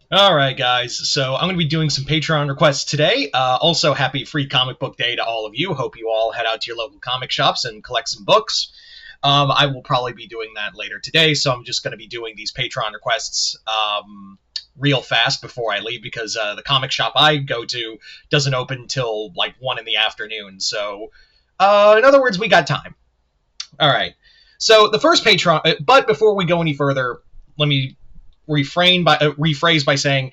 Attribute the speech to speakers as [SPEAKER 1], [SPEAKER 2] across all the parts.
[SPEAKER 1] Alright, guys, so I'm going to be doing some Patreon requests today. Also, happy Free Comic Book Day to all of you. Hope you all head out to your local comic shops and collect some books. I will probably be doing that later today, so I'm just going to be doing these Patreon requests real fast before I leave because the comic shop I go to doesn't open until like 1 in the afternoon. So, in other words, we got time. Alright, so the first Patreon, but before we go any further, let me rephrase by saying,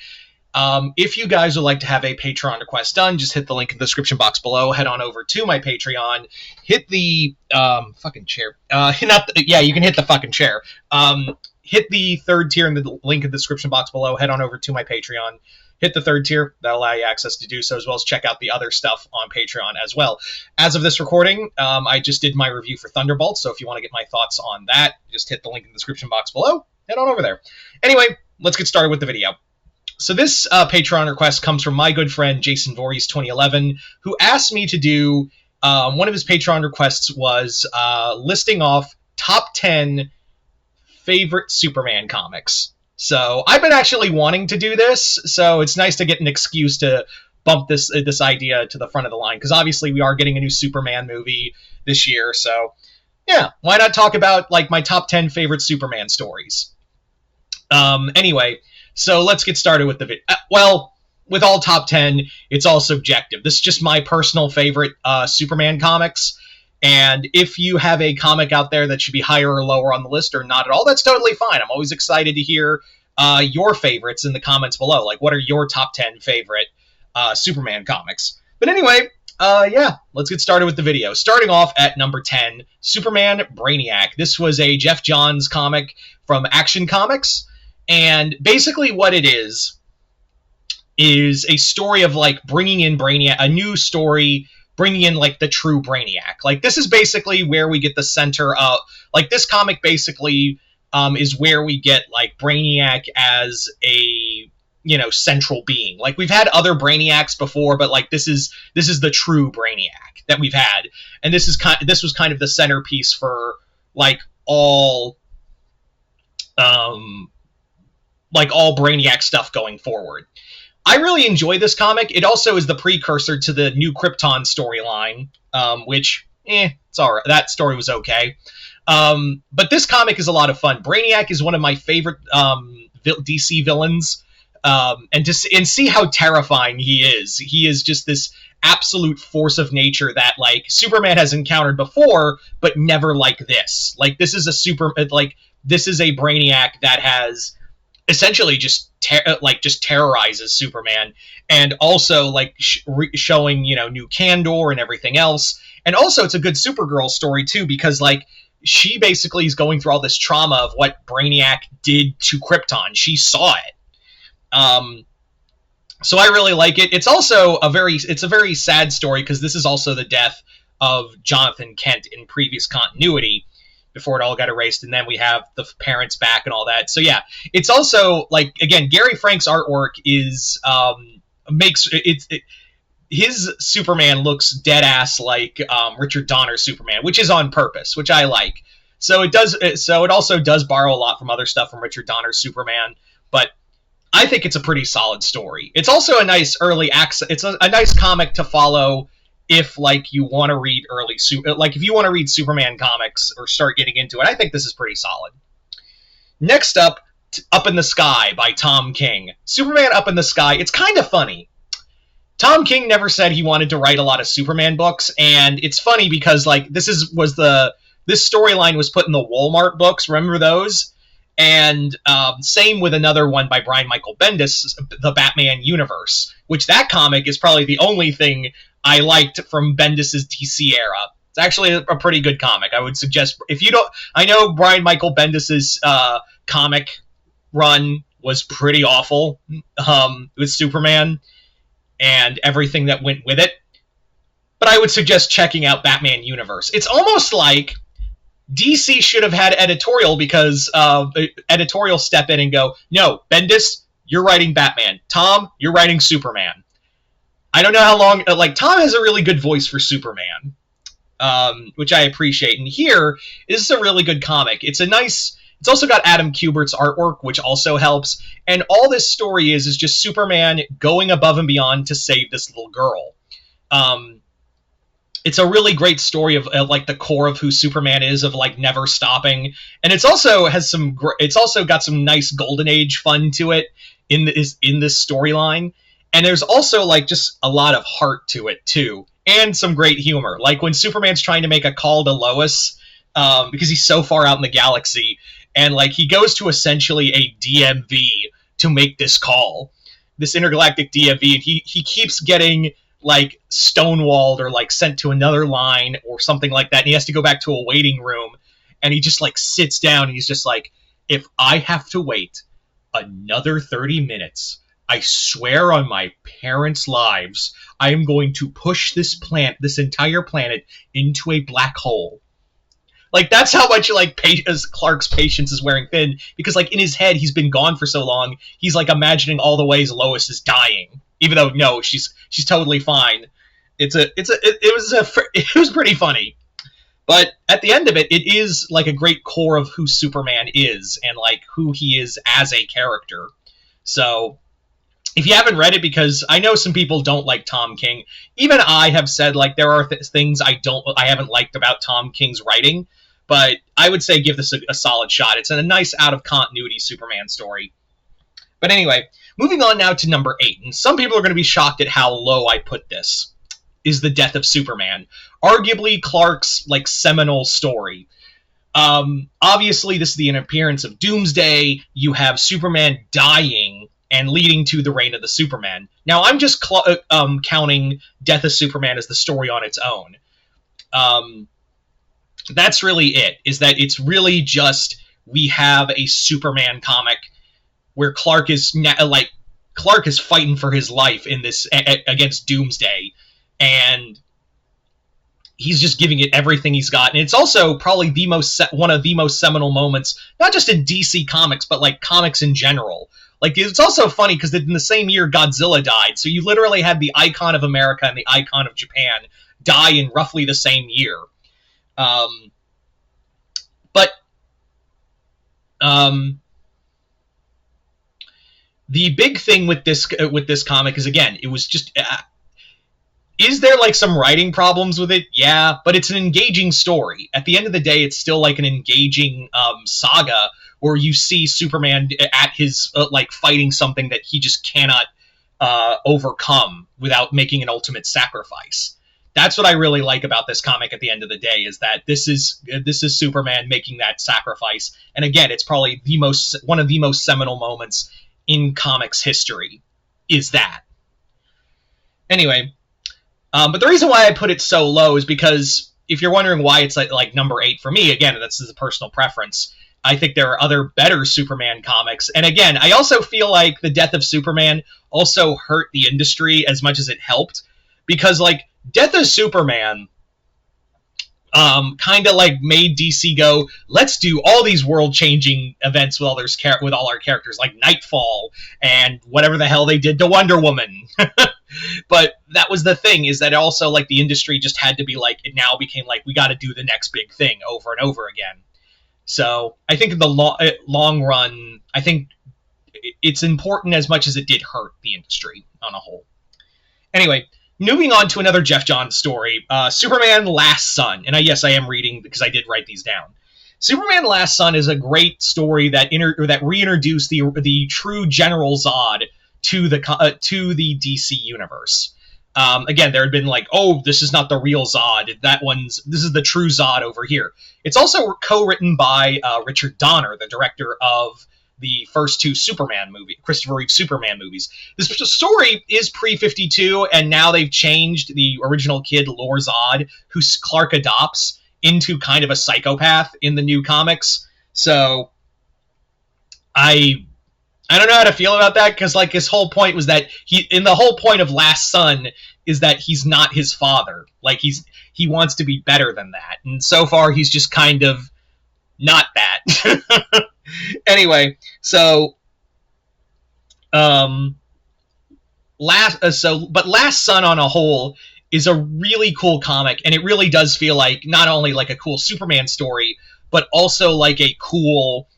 [SPEAKER 1] if you guys would like to have a Patreon request done, just hit the link in the description box below. Head on over to my Patreon. Hit the fucking chair. You can hit the fucking chair. Hit the third tier in the link in the description box below. Head on over to my Patreon. Hit the third tier. That'll allow you access to do so, as well as check out the other stuff on Patreon as well. As of this recording, I just did my review for Thunderbolt, so if you want to get my thoughts on that, just hit the link in the description box below. Head on over there. Anyway, let's get started with the video. So this Patreon request comes from my good friend Jason Voorhees 2011, who asked me to do, one of his Patreon requests was listing off top 10 favorite Superman comics. So I've been actually wanting to do this, so it's nice to get an excuse to bump this idea to the front of the line, because obviously we are getting a new Superman movie this year, so yeah, why not talk about like my top 10 favorite Superman stories? Anyway, so let's get started with the video. Well, with all top 10, it's all subjective. This is just my personal favorite Superman comics, and if you have a comic out there that should be higher or lower on the list or not at all, that's totally fine. I'm always excited to hear your favorites in the comments below. Like, what are your top 10 favorite Superman comics? But anyway, yeah, let's get started with the video. Starting off at number 10, Superman Brainiac. This was a Jeff Johns comic from Action Comics. And basically what it is a story of, like, bringing in Brainiac, a new story, bringing in, like, the true Brainiac. Like, this is basically where we get the center of, like, this comic basically is where we get, like, Brainiac as a, you know, central being. Like, we've had other Brainiacs before, but, like, this is the true Brainiac that we've had. And this was kind of the centerpiece for, like, all Brainiac stuff going forward. I really enjoy this comic. It also is the precursor to the New Krypton storyline, which, it's alright. That story was okay. But this comic is a lot of fun. Brainiac is one of my favorite DC villains, and see how terrifying he is. He is just this absolute force of nature that, like, Superman has encountered before, but never like this. Like, this is a Brainiac that has essentially just terrorizes Superman, and also, like, showing, you know, new candor and everything else. And also, it's a good Supergirl story too, because, like, she basically is going through all this trauma of what Brainiac did to Krypton. She saw it. So I really like it. It's also a very sad story, because this is also the death of Jonathan Kent in previous continuity, before it all got erased, and then we have the parents back and all that. So yeah, it's also, like, again, Gary Frank's artwork is his Superman looks dead ass like Richard Donner's Superman, which is on purpose, which I like. So it also does borrow a lot from other stuff from Richard Donner's Superman, but I think it's a pretty solid story. It's also a nice early access. It's a nice comic to follow if, like, you want to read if you want to read Superman comics or start getting into it. I think this is pretty solid. Next up, Up in the Sky by Tom King. Superman Up in the Sky. It's kind of funny. Tom King never said he wanted to write a lot of Superman books, and it's funny because, like, this storyline was put in the Walmart books. Remember those? And same with another one by Brian Michael Bendis, the Batman Universe, which that comic is probably the only thing I liked from Bendis' DC era. It's actually a pretty good comic. I would suggest, if you don't, I know Brian Michael Bendis' comic run was pretty awful with Superman and everything that went with it, but I would suggest checking out Batman Universe. It's almost like DC should have had editorial, because editorial step in and go, no, Bendis, you're writing Batman. Tom, you're writing Superman. I don't know how long, like, Tom has a really good voice for Superman, which I appreciate. And here, this is a really good comic. It's It's also got Adam Kubert's artwork, which also helps. And all this story is just Superman going above and beyond to save this little girl. It's a really great story of like the core of who Superman is, of like never stopping, and it's also got some nice Golden Age fun to it in this storyline, and there's also like just a lot of heart to it too, and some great humor. Like when Superman's trying to make a call to Lois because he's so far out in the galaxy, and like he goes to essentially a DMV to make this call, this intergalactic DMV, and he keeps getting like stonewalled or like sent to another line or something like that, and he has to go back to a waiting room, and he just like sits down and he's just like, if I have to wait another 30 minutes, I swear on my parents' lives, I am going to push this entire planet into a black hole. Like, that's how much like Clark's patience is wearing thin, because like in his head he's been gone for so long, he's like imagining all the ways Lois is dying, even though no, she's totally fine. It was pretty funny, but at the end of it, it is like a great core of who Superman is and like who he is as a character. So if you haven't read it, because I know some people don't like Tom King, even I have said like there are things I haven't liked about Tom King's writing, but I would say give this a solid shot. It's a nice out of continuity Superman story. But anyway, moving on now to number 8, and some people are going to be shocked at how low I put this, is The Death of Superman. Arguably Clark's like seminal story. Obviously, this is the appearance of Doomsday. You have Superman dying and leading to the reign of the Superman. Now, I'm just counting Death of Superman as the story on its own. That's really it, is that it's really just we have a Superman comic where Clark is fighting for his life in this against Doomsday, and he's just giving it everything he's got. And it's also probably one of the most seminal moments, not just in DC Comics, but like comics in general. Like, it's also funny because in the same year Godzilla died, so you literally had the icon of America and the icon of Japan die in roughly the same year. The big thing with this comic is, again, it was just is there like some writing problems with it? Yeah, but it's an engaging story. At the end of the day, it's still like an engaging saga where you see Superman at his like fighting something that he just cannot overcome without making an ultimate sacrifice. That's what I really like about this comic at the end of the day, is that this is Superman making that sacrifice. And again, it's probably one of the most seminal moments in comics history, is that. Anyway, but the reason why I put it so low is because if you're wondering why it's like number 8 for me, again, this is a personal preference. I think there are other better Superman comics. And again, I also feel like The Death of Superman also hurt the industry as much as it helped, because like Death of Superman kind of like made DC go, let's do all these world-changing events with all our characters, like Nightfall and whatever the hell they did to Wonder Woman. But that was the thing, is that also like the industry just had to be like, it now became like, we got to do the next big thing over and over again. So I think in the long run, I think it's important as much as it did hurt the industry on a whole. Anyway, moving on to another Jeff Johns story, Superman Last Son. And yes, I am reading because I did write these down. Superman Last Son is a great story that reintroduced the true General Zod to the DC universe. Again, there had been like, oh, this is not the real Zod. This is the true Zod over here. It's also co-written by Richard Donner, the director of the first 2 Christopher Reeve Superman movies. This story is pre-52, and now they've changed the original kid, Lor Zod, who Clark adopts, into kind of a psychopath in the new comics. So I don't know how to feel about that, because like his whole point was that the whole point of Last Son is that he's not his father. Like he wants to be better than that, and so far he's just kind of not that. Anyway, so Last Son on a whole is a really cool comic, and it really does feel like not only like a cool Superman story, but also like a cool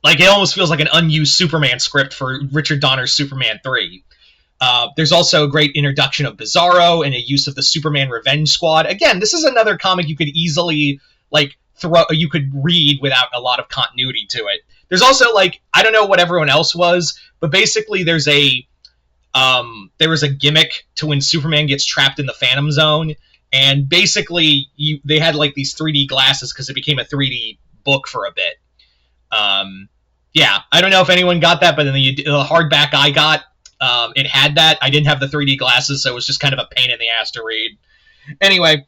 [SPEAKER 1] Like, it almost feels like an unused Superman script for Richard Donner's Superman 3. There's also a great introduction of Bizarro and a use of the Superman Revenge Squad. Again, this is another comic you could easily, like, you could read without a lot of continuity to it. There's also, like, I don't know what everyone else was, but basically there was a gimmick to when Superman gets trapped in the Phantom Zone, and basically they had, like, these 3D glasses because it became a 3D book for a bit. Yeah, I don't know if anyone got that, but then the hardback I got, it had that. I didn't have the 3D glasses, so it was just kind of a pain in the ass to read. Anyway,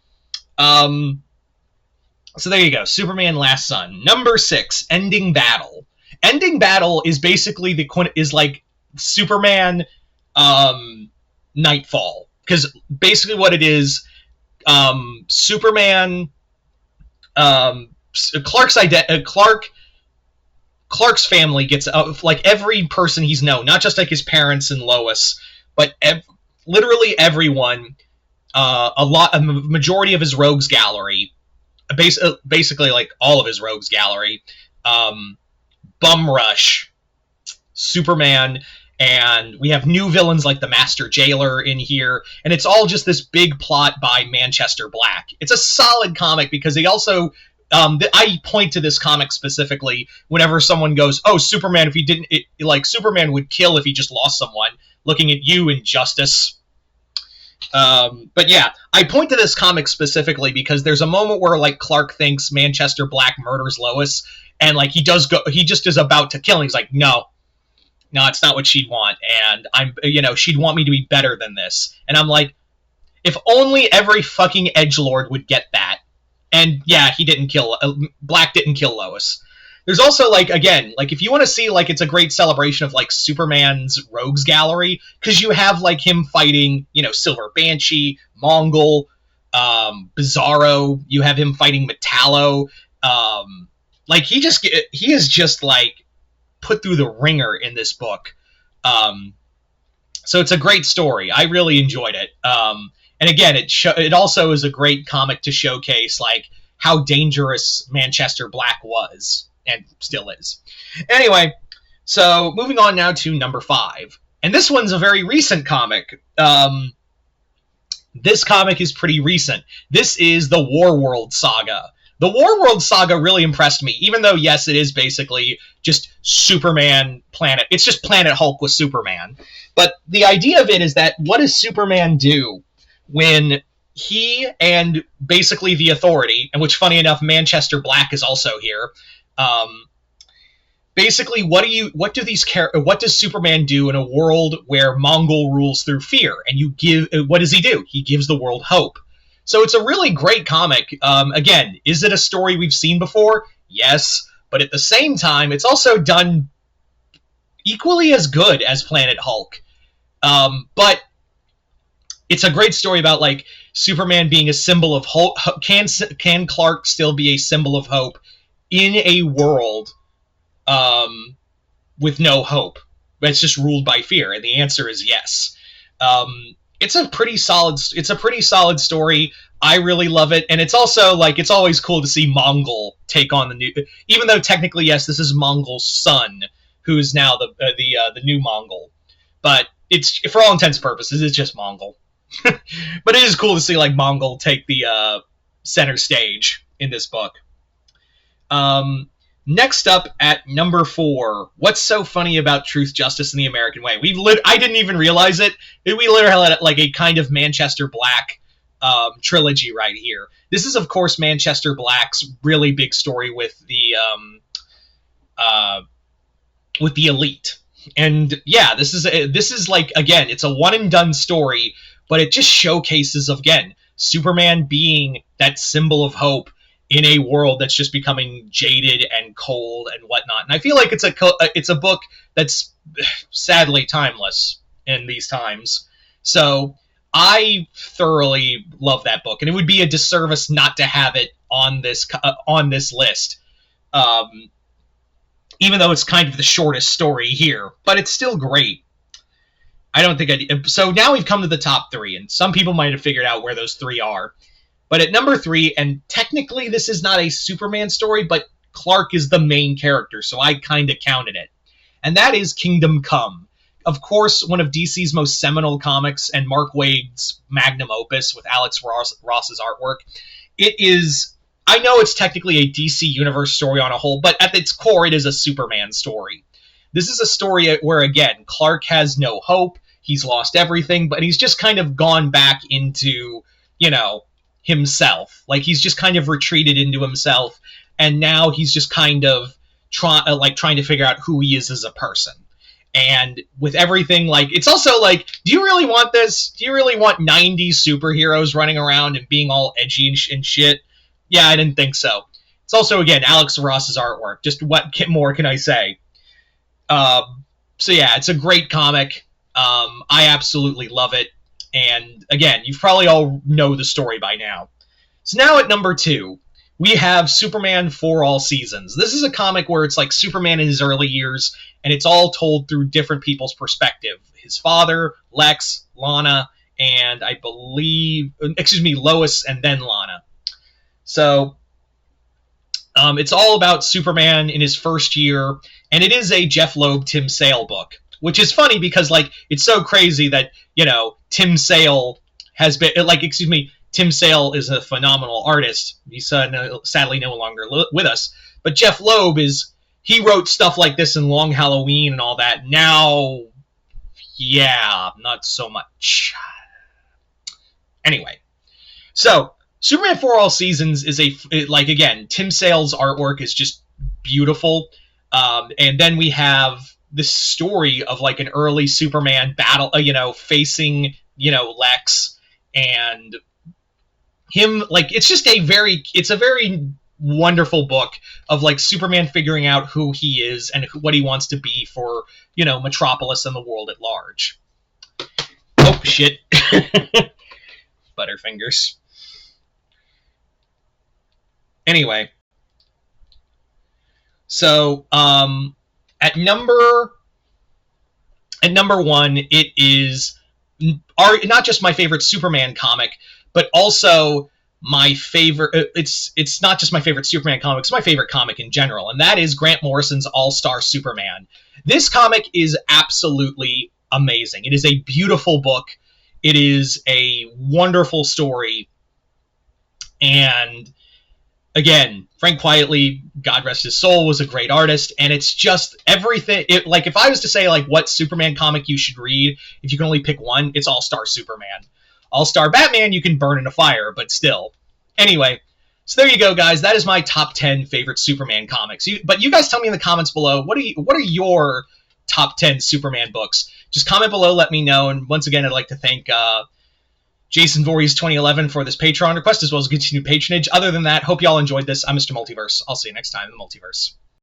[SPEAKER 1] so there you go. Superman Last Son. Number 6, Ending Battle. Ending Battle is basically like Superman Nightfall. Because basically what it is, Superman, Clark's family gets, like, every person he's known, not just like his parents and Lois, but literally everyone, a majority of his rogues gallery, basically like all of his rogues gallery, bum rush Superman, and we have new villains like the Master Jailer in here, and it's all just this big plot by Manchester Black. It's a solid comic because they also, I point to this comic specifically whenever someone goes, "Oh, Superman! If he didn't, like, Superman would kill if he just lost someone." Looking at you, Injustice. But yeah, I point to this comic specifically because there's a moment where, like, Clark thinks Manchester Black murders Lois, and, like, he just is about to kill him. He's like, no, it's not what she'd want, and she'd want me to be better than this. And I'm like, if only every fucking edgelord would get that. And yeah, Black didn't kill Lois. There's also, like, again, like, if you want to see, like, it's a great celebration of, like, Superman's rogues gallery, because you have, like, him fighting, Silver Banshee, Mongol, Bizarro, you have him fighting Metallo, like, he is just, like, put through the ringer in this book. So it's a great story. I really enjoyed it. And again, it also is a great comic to showcase, like, how dangerous Manchester Black was, and still is. Anyway, so moving on now to number 5. And this one's a very recent comic. This comic is pretty recent. This is the Warworld Saga. The Warworld Saga really impressed me, even though, yes, it is basically just Superman Planet. It's just Planet Hulk with Superman. But the idea of it is that, what does Superman do when he and basically the Authority, and which, funny enough, Manchester Black is also here, basically, what does Superman do in a world where Mongol rules through fear? And what does he do? He gives the world hope. So it's a really great comic. Again, is it a story we've seen before? Yes, but at the same time, it's also done equally as good as Planet Hulk. But it's a great story about, like, Superman being a symbol of hope. Can Clark still be a symbol of hope in a world with no hope? It's just ruled by fear, and the answer is yes. It's a pretty solid story. I really love it, and it's also, like, it's always cool to see Mongol take on the new. Even though technically, yes, this is Mongol's son, who is now the new Mongol, but it's, for all intents and purposes, it's just Mongol. But it is cool to see, like, Mongol take the center stage in this book. Next up at number 4, what's so funny about Truth, Justice, and the American Way? I didn't even realize it. We literally had, like, a kind of Manchester Black trilogy right here. This is, of course, Manchester Black's really big story with the Elite. And yeah, this is like, again, it's a one and done story, but it just showcases, again, Superman being that symbol of hope in a world that's just becoming jaded and cold and whatnot. And I feel like it's a book that's sadly timeless in these times. So I thoroughly love that book, and it would be a disservice not to have it on this list. Even though it's kind of the shortest story here, but it's still great. So now we've come to the top 3, and some people might have figured out where those 3 are. But at number 3, and technically this is not a Superman story, but Clark is the main character, so I kind of counted it. And that is Kingdom Come. Of course, one of DC's most seminal comics and Mark Waid's magnum opus with Alex Ross's artwork. It is, I know it's technically a DC Universe story on a whole, but at its core, it is a Superman story. This is a story where, again, Clark has no hope. He's lost everything, but he's just kind of gone back into, himself. Like, he's just kind of retreated into himself, and now he's just kind of trying to figure out who he is as a person. And with everything, it's also do you really want this? Do you really want 90s superheroes running around and being all edgy and shit? Yeah, I didn't think so. It's also, again, Alex Ross's artwork. Just what more can I say? So yeah, it's a great comic. I absolutely love it. And again, you probably all know the story by now. So now at number 2, we have Superman for All Seasons. This is a comic where it's like Superman in his early years, and it's all told through different people's perspective. His father, Lex, Lana, and I believe, Lois, and then Lana. So it's all about Superman in his first year, and it is a Jeff Loeb, Tim Sale book, which is funny because, it's so crazy that, Tim Sale has been, Tim Sale is a phenomenal artist. He's sadly no longer with us. But Jeff Loeb he wrote stuff like this in Long Halloween and all that. Now, yeah, not so much. Anyway, so Superman for All Seasons is again, Tim Sale's artwork is just beautiful. And then we have this story of an early Superman battle, facing, Lex and him. It's a very wonderful book of Superman figuring out who he is and what he wants to be for, Metropolis and the world at large. Oh, shit. Butterfingers. Anyway. So, at number 1, it is not just my favorite Superman comic, but also my favorite. It's not just my favorite Superman comic; it's my favorite comic in general, and that is Grant Morrison's All-Star Superman. This comic is absolutely amazing. It is a beautiful book. It is a wonderful story, and again, Frank Quietly, God rest his soul, was a great artist, and it's just everything. If I was to say what Superman comic you should read, if you can only pick one, it's All-Star Superman. All-Star Batman you can burn in a fire, but still. Anyway, so there you go, guys. That is my top 10 favorite Superman comics. But you guys tell me in the comments below, what are your top 10 Superman books? Just comment below, let me know, and once again, I'd like to thank Jason Voorhees 2011 for this Patreon request, as well as continued patronage. Other than that, hope you all enjoyed this. I'm Mr. Multiverse. I'll see you next time in the Multiverse.